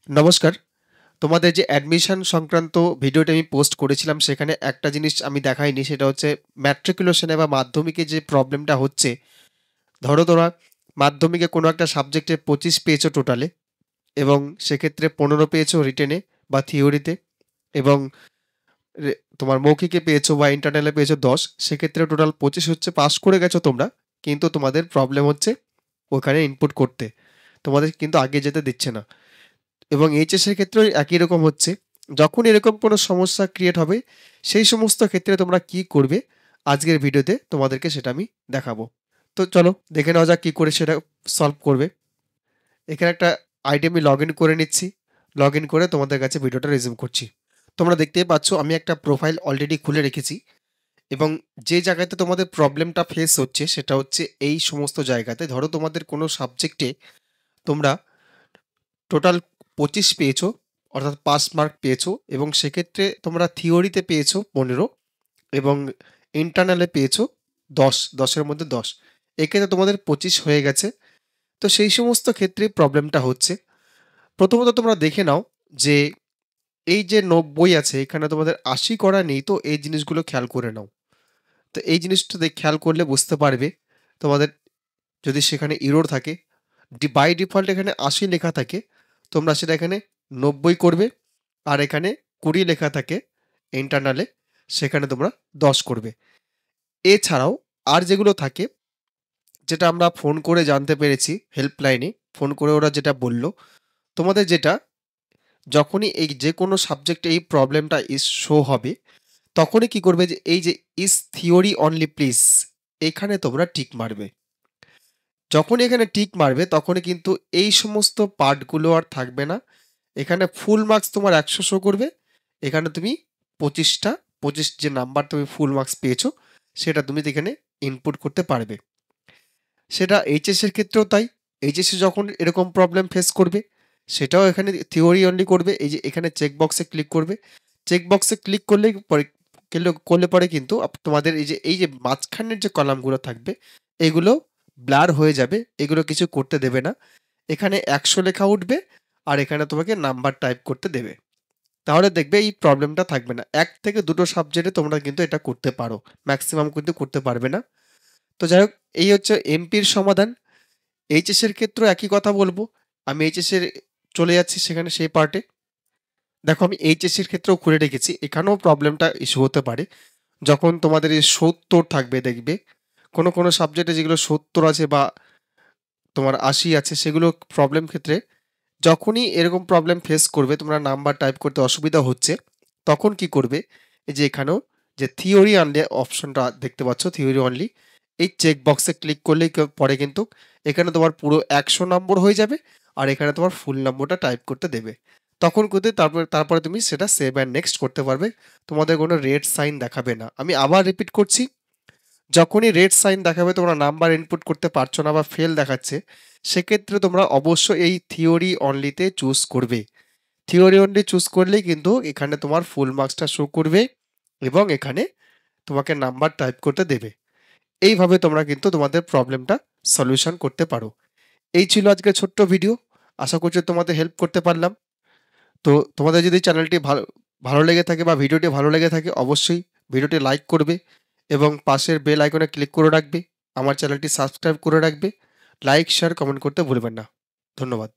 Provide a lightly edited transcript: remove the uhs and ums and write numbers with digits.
নমস্কার। তোমাদের যে অ্যাডমিশন সংক্রান্ত ভিডিওটা আমি পোস্ট করেছিলাম সেখানে একটা জিনিস আমি দেখাইনি, সেটা হচ্ছে ম্যাট্রিকুলেশনে বা মাধ্যমিকে যে প্রবলেমটা হচ্ছে। ধরো তোমরা মাধ্যমিকে কোনো একটা সাবজেক্টে 25 পেয়েছো টোটালে, এবং সেক্ষেত্রে 15 পেয়েছো রিটেনে বা থিওরিতে, এবং তোমার মৌখিকে পেয়েছো বা ইন্টারনালে পেয়েছো 10। সেক্ষেত্রে টোটাল 25 হচ্ছে, পাস করে গেছো তোমরা। কিন্তু তোমাদের প্রবলেম হচ্ছে ওখানে ইনপুট করতে, তোমাদের কিন্তু আগে যেতে দিচ্ছে না। এবং এইচএস এর ক্ষেত্রেও একই রকম হচ্ছে। যখন এরকম কোনো সমস্যা ক্রিয়েট হবে, সেই সমস্ত ক্ষেত্রে তোমরা কি করবে, আজকের ভিডিওতে তোমাদেরকে সেটা আমি দেখাবো। তো চলো দেখে নেওয়া যাক কি করে সেটা সলভ করবে। এখানে একটা আইডি আমি লগ ইন করে নিচ্ছি। লগ ইন করে তোমাদের কাছে ভিডিওটা রেজিউম করছি। তোমরা দেখতেই পাচ্ছ আমি একটা প্রোফাইল অলরেডি খুলে রেখেছি, এবং যে জায়গাতে তোমাদের প্রবলেমটা ফেস হচ্ছে সেটা হচ্ছে এই সমস্ত জায়গাতে। ধরো তোমাদের কোনো সাবজেক্টে তোমরা টোটাল 25 পেয়েছো, অর্থাৎ পাস মার্ক পেয়েছো, এবং সেক্ষেত্রে তোমরা থিওরিতে পেয়েছো 15 এবং ইন্টারনালে পেয়েছো 10, 10-এর মধ্যে 10। এক্ষেত্রে তোমাদের 25 হয়ে গেছে। তো সেই সমস্ত ক্ষেত্রে প্রবলেমটা হচ্ছে। প্রথমত তোমরা দেখে নাও যে এই যে 90 আছে এখানে তোমাদের 80 করা নেই, তো এই জিনিসগুলো খেয়াল করে নাও। তো এই জিনিসটা খেয়াল করলে বুঝতে পারবে তোমাদের যদি সেখানে এরর থাকে। বাই ডিফল্ট এখানে 80 লেখা থাকে, তোমরা সেটা এখানে 90 করবে। আর এখানে 20 লেখা থাকে ইন্টারনালে, সেখানে তোমরা 10 করবে। এছাড়াও আর যেগুলো থাকে, যেটা আমরা ফোন করে জানতে পেরেছি হেল্পলাইনে, ফোন করে ওরা যেটা বলল, তোমাদের যেটা যখনই এই যে কোনো সাবজেক্টে এই প্রবলেমটা শো হবে, তখনই কি করবে যে এই যে ইস থিওরি অনলি প্লিজ, এখানে তোমরা টিক মারবে। যখনই এখানে টিক মারবে তখনই কিন্তু এই সমস্ত পার্টগুলো আর থাকবে না। এখানে ফুল মার্কস তোমার 100 শো করবে। এখানে তুমি 25টা 25 যে নাম্বার তুমি ফুল মার্কস পেয়েছো সেটা তুমি এখানে ইনপুট করতে পারবে। সেটা এইচএস এর ক্ষেত্রেও তাই। এইচএস এ যখন এরকম প্রবলেম ফেস করবে, সেটাও এখানে থিওরি অনলি করবে। এই যে এখানে চেক বক্সে ক্লিক করবে। চেক বক্সে ক্লিক করলেই পরে করলে পরে কিন্তু তোমাদের এই যে মাঝখানের যে কলামগুলো থাকবে, এগুলো ব্লার হয়ে যাবে, এগুলো কিছু করতে দেবে না। এখানে 100 লেখা উঠবে, আর এখানে তোমাকে নাম্বার টাইপ করতে দেবে। তাহলে দেখবে এই প্রবলেমটা থাকবে না। 1 থেকে 2টো সাবজেক্টে তোমরা কিন্তু এটা করতে পারো। ম্যাক্সিমাম কিন্তু করতে পারবে না। তো যাই হোক, এই হচ্ছে এমপির সমাধান। এইচএস এর ক্ষেত্রেও একই কথা বলবো। আমি এইচএস এর চলে যাচ্ছি সেখানে সেই পার্টে। দেখো আমি এইচএস এর ক্ষেত্রেও খুলে রেখেছি। এখানেও প্রবলেমটা ইস্যু হতে পারে। যখন তোমাদের এই 70 থাকবে দেখবে, কোনো সাবজেক্টে যেগুলো 70 আছে বা তোমার 80 আছে, সেগুলো প্রবলেম ক্ষেত্রে যখনই এরকম প্রবলেম ফেস করবে, তোমরা নাম্বার টাইপ করতে অসুবিধা হচ্ছে, তখন কি করবে, এই যে এখানেও যে থিওরি অনলি অপশনটা দেখতে পাচ্ছ, থিওরি অনলি, এই চেক বক্সে ক্লিক করলেই পরে কিন্তু এখানে তোমার পুরো 100 নম্বর হয়ে যাবে, আর এখানে তোমার ফুল নম্বরটা টাইপ করতে দেবে। তখন কিন্তু তারপরে তুমি সেটা সেভ অ্যান্ড নেক্সট করতে পারবে। তোমাদের কোনো রেড সাইন দেখাবে না। আমি আবার রিপিট করছি, যখনই রেড সাইন দেখাবে তোমরা নাম্বার ইনপুট করতে পারছো না বা ফেল দেখাচ্ছে, সেক্ষেত্রে তোমরা অবশ্যই এই থিওরি অনলিতে চুজ করবে। থিওরি অনলি চুজ করলেই কিন্তু এখানে তোমার ফুল মার্কসটা শো করবে, এবং এখানে তোমাকে নাম্বার টাইপ করতে দেবে। এইভাবে তোমরা কিন্তু তোমাদের প্রবলেমটা সলিউশন করতে পারো। এই ছিল আজকে ছোট্ট ভিডিও। আশা করছি তোমাদের হেল্প করতে পারলাম। তো তোমাদের যদি চ্যানেলটি ভালো ভালো লেগে থাকে বা ভিডিওটি ভালো লেগে থাকে, অবশ্যই ভিডিওটি লাইক করবে এবং পাশের বেল আইকনে ক্লিক করে রাখবে। আমার চ্যানেলটি সাবস্ক্রাইব করে রাখবে। লাইক, শেয়ার, কমেন্ট করতে ভুলবেন না। ধন্যবাদ।